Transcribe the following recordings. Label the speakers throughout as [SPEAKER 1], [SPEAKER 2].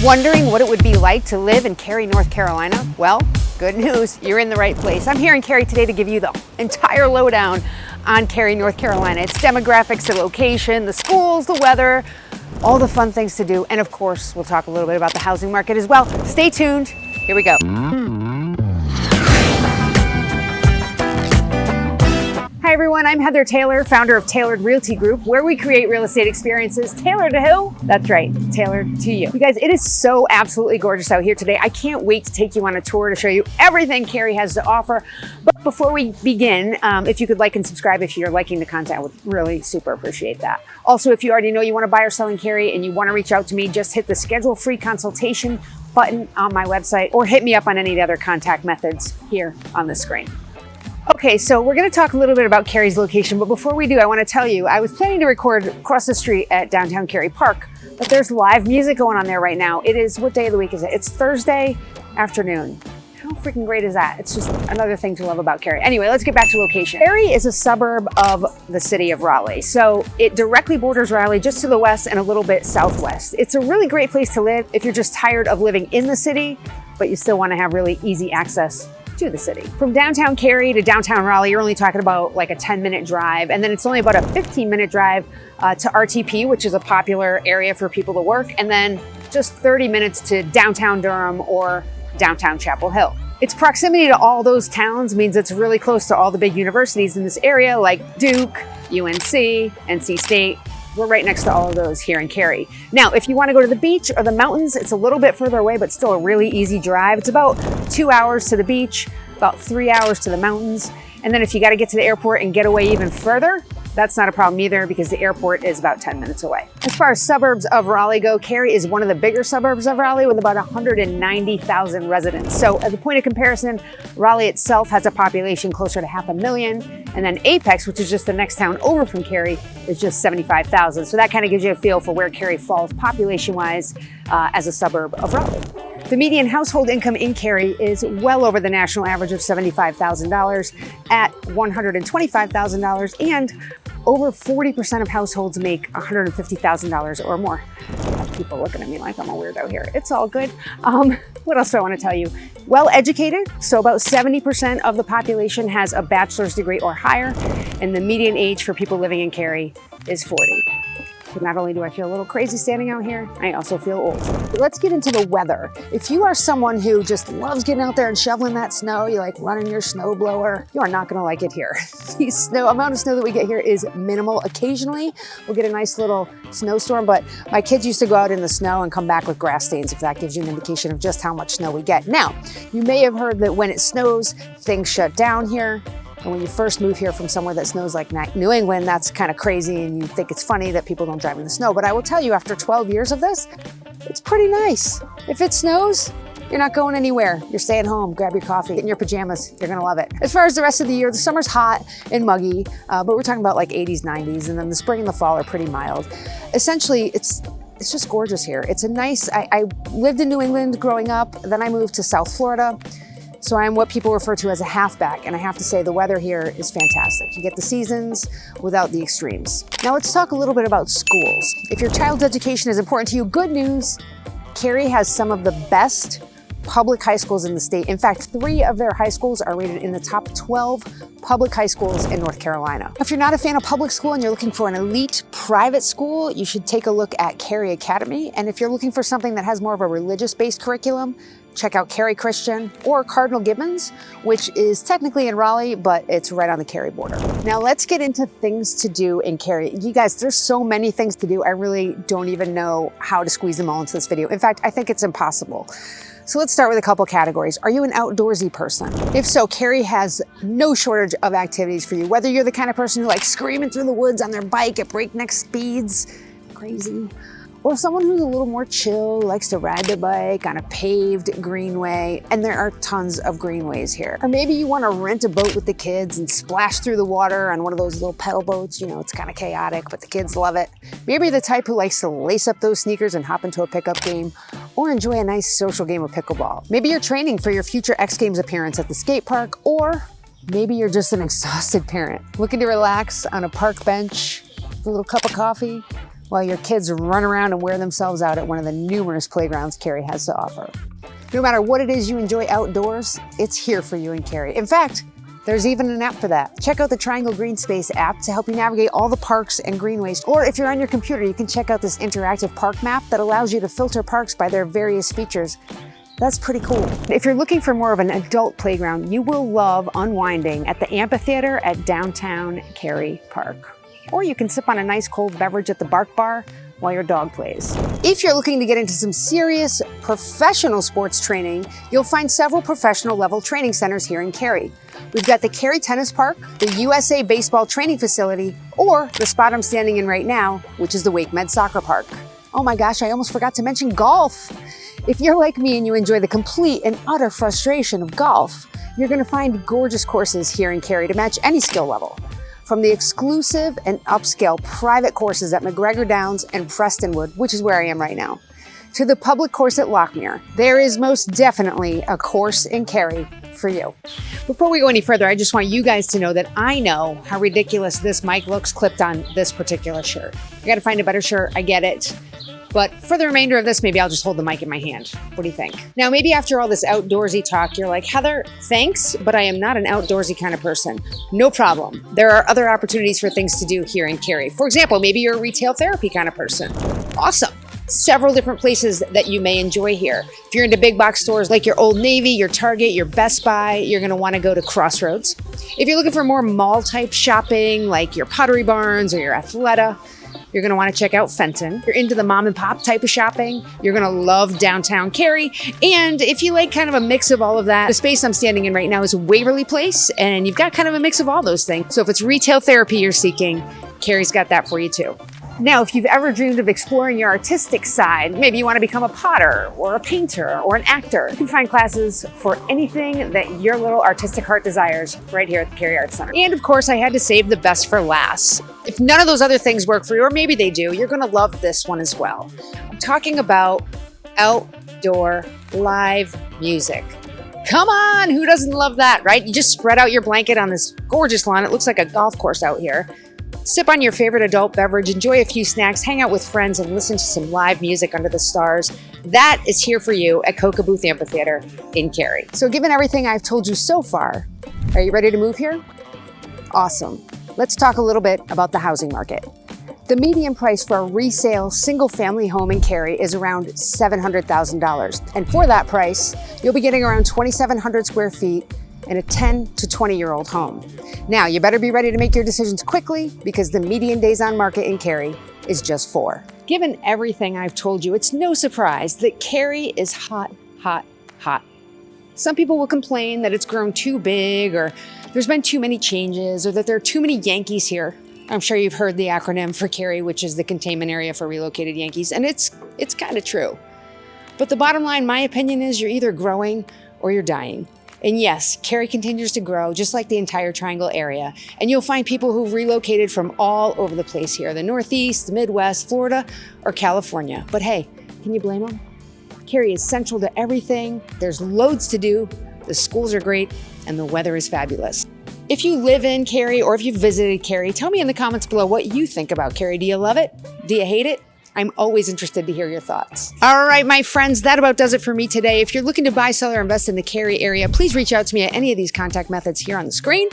[SPEAKER 1] Wondering what it would be like to live in Cary, North Carolina? Well, good news, you're in the right place. I'm here in Cary today to give you the entire lowdown on Cary, North Carolina. Its demographics, the location, the schools, the weather, all the fun things to do. And of course, we'll talk a little bit about the housing market as well. Stay tuned. Here we go. Hi everyone, I'm Heather Taylor, founder of Tailored Realty Group, where we create real estate experiences tailored to who? That's right, tailored to you. You guys, it is so absolutely gorgeous out here today. I can't wait to take you on a tour to show you everything Cary has to offer. But before we begin, if you could like and subscribe if you're liking the content, I would really super appreciate that. Also, if you already know you want to buy or sell in Cary and you want to reach out to me, just hit the schedule free consultation button on my website or hit me up on any of the other contact methods here on the screen. Okay, so we're going to talk a little bit about Cary's location, but before we do, I want to tell you, I was planning to record across the street at downtown Cary Park, but there's live music going on there right now. It is, what day of the week is it? It's Thursday afternoon. How freaking great is that? It's just another thing to love about Cary. Anyway, let's get back to location. Cary is a suburb of the city of Raleigh. So it directly borders Raleigh just to the west and a little bit southwest. It's a really great place to live if you're just tired of living in the city, but you still want to have really easy access to the city. From downtown Cary to downtown Raleigh, you're only talking about like a 10-minute drive, and then it's only about a 15-minute drive to RTP, which is a popular area for people to work, and then just 30 minutes to downtown Durham or downtown Chapel Hill. Its proximity to all those towns means it's really close to all the big universities in this area, like Duke, UNC, NC State. We're right next to all of those here in Cary. Now, if you want to go to the beach or the mountains, it's a little bit further away, but still a really easy drive. It's about 2 hours to the beach, about 3 hours to the mountains. And then if you got to get to the airport and get away even further, that's not a problem either because the airport is about 10 minutes away. As far as suburbs of Raleigh go, Cary is one of the bigger suburbs of Raleigh with about 190,000 residents. So as a point of comparison, Raleigh itself has a population closer to 500,000. And then Apex, which is just the next town over from Cary, is just 75,000. So that kind of gives you a feel for where Cary falls population-wise as a suburb of Raleigh. The median household income in Cary is well over the national average of $75,000 at $125,000, and over 40% of households make $150,000 or more. I have people looking at me like I'm a weirdo here. It's all good. What else do I want to tell you? Well educated, so about 70% of the population has a bachelor's degree or higher, and the median age for people living in Cary is 40. But not only do I feel a little crazy standing out here, I also feel old. But let's get into the weather. If you are someone who just loves getting out there and shoveling that snow, you like running your snow blower, you are not gonna like it here. The amount of snow that we get here is minimal. Occasionally, we'll get a nice little snowstorm, but my kids used to go out in the snow and come back with grass stains, if that gives you an indication of just how much snow we get. Now, you may have heard that when it snows, things shut down here. And when you first move here from somewhere that snows like New England, that's kind of crazy and you think it's funny that people don't drive in the snow. But I will tell you, after 12 years of this, it's pretty nice. If it snows, you're not going anywhere. You're staying home, grab your coffee, get in your pajamas. You're gonna love it. As far as the rest of the year, the summer's hot and muggy, but we're talking about like 80s, 90s, and then the spring and the fall are pretty mild. Essentially, it's just gorgeous here. It's a nice, I lived in New England growing up, then I moved to South Florida. So I'm what people refer to as a halfback, and I have to say the weather here is fantastic. You get the seasons without the extremes. Now let's talk a little bit about schools. If your child's education is important to you, good news, Cary has some of the best public high schools in the state. In fact, 3 of their high schools are rated in the top 12 public high schools in North Carolina. If you're not a fan of public school and you're looking for an elite private school, you should take a look at Cary Academy. And if you're looking for something that has more of a religious-based curriculum, check out Cary Christian or Cardinal Gibbons, which is technically in Raleigh, but it's right on the Cary border. Now let's get into things to do in Cary. You guys, there's so many things to do. I really don't even know how to squeeze them all into this video. In fact, I think it's impossible. So let's start with a couple categories. Are you an outdoorsy person? If so, Cary has no shortage of activities for you. Whether you're the kind of person who likes screaming through the woods on their bike at breakneck speeds, crazy, or someone who's a little more chill, likes to ride their bike on a paved greenway, and there are tons of greenways here. Or maybe you want to rent a boat with the kids and splash through the water on one of those little pedal boats. You know, it's kind of chaotic, but the kids love it. Maybe you're the type who likes to lace up those sneakers and hop into a pickup game, or enjoy a nice social game of pickleball. Maybe you're training for your future X Games appearance at the skate park, or maybe you're just an exhausted parent looking to relax on a park bench with a little cup of coffee while your kids run around and wear themselves out at one of the numerous playgrounds Cary has to offer. No matter what it is you enjoy outdoors, it's here for you in Cary. In fact, there's even an app for that. Check out the Triangle Green Space app to help you navigate all the parks and greenways. Or if you're on your computer, you can check out this interactive park map that allows you to filter parks by their various features. That's pretty cool. If you're looking for more of an adult playground, you will love unwinding at the amphitheater at downtown Cary Park. Or you can sip on a nice cold beverage at the Bark Bar while your dog plays. If you're looking to get into some serious professional sports training, you'll find several professional level training centers here in Cary. We've got the Cary Tennis Park, the USA Baseball Training Facility, or the spot I'm standing in right now, which is the Wake Med Soccer Park. Oh my gosh, I almost forgot to mention golf. If you're like me and you enjoy the complete and utter frustration of golf, you're gonna find gorgeous courses here in Cary to match any skill level. From the exclusive and upscale private courses at McGregor Downs and Prestonwood, which is where I am right now, to the public course at Lockmere, there is most definitely a course in Cary for you. Before we go any further, I just want you guys to know that I know how ridiculous this mic looks clipped on this particular shirt. I gotta find a better shirt, I get it. But for the remainder of this, maybe I'll just hold the mic in my hand. What do you think? Now, maybe after all this outdoorsy talk, you're like, Heather, thanks, but I am not an outdoorsy kind of person. No problem. There are other opportunities for things to do here in Cary. For example, maybe you're a retail therapy kind of person. Awesome. Several different places that you may enjoy here. If you're into big box stores like your Old Navy, your Target, your Best Buy, you're gonna wanna go to Crossroads. If you're looking for more mall type shopping like your Pottery Barns or your Athleta, you're gonna wanna check out Fenton. If you're into the mom and pop type of shopping, you're gonna love downtown Cary. And if you like kind of a mix of all of that, the space I'm standing in right now is Waverly Place, and you've got kind of a mix of all those things. So if it's retail therapy you're seeking, Cary's got that for you too. Now, if you've ever dreamed of exploring your artistic side, maybe you want to become a potter or a painter or an actor, you can find classes for anything that your little artistic heart desires right here at the Cary Arts Center. And of course, I had to save the best for last. If none of those other things work for you, or maybe they do, you're going to love this one as well. I'm talking about outdoor live music. Come on, who doesn't love that, right? You just spread out your blanket on this gorgeous lawn. It looks like a golf course out here. Sip on your favorite adult beverage, enjoy a few snacks, hang out with friends, and listen to some live music under the stars. That is here for you at Coca Booth Amphitheater in Cary. So given everything I've told you so far, are you ready to move here? Awesome. Let's talk a little bit about the housing market. The median price for a resale single-family home in Cary is around $700,000. And for that price, you'll be getting around 2,700 square feet in a 10 to 20-year-old home. Now, you better be ready to make your decisions quickly because the median days on market in Cary is just 4. Given everything I've told you, it's no surprise that Cary is hot, hot, hot. Some people will complain that it's grown too big, or there's been too many changes, or that there are too many Yankees here. I'm sure you've heard the acronym for Cary, which is the containment area for relocated Yankees, and it's kind of true. But the bottom line, my opinion is you're either growing or you're dying. And yes, Cary continues to grow, just like the entire Triangle area. And you'll find people who've relocated from all over the place here, the Northeast, the Midwest, Florida, or California. But hey, can you blame them? Cary is central to everything. There's loads to do. The schools are great, and the weather is fabulous. If you live in Cary or if you've visited Cary, tell me in the comments below what you think about Cary. Do you love it? Do you hate it? I'm always interested to hear your thoughts. All right, my friends, that about does it for me today. If you're looking to buy, sell, or invest in the Cary area, please reach out to me at any of these contact methods here on the screen.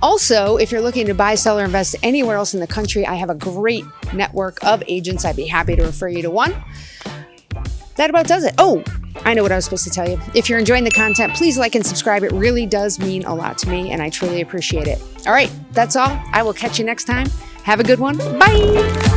[SPEAKER 1] Also, if you're looking to buy, sell, or invest anywhere else in the country, I have a great network of agents. I'd be happy to refer you to one. That about does it. Oh, I know what I was supposed to tell you. If you're enjoying the content, please like and subscribe. It really does mean a lot to me, and I truly appreciate it. All right, that's all. I will catch you next time. Have a good one. Bye.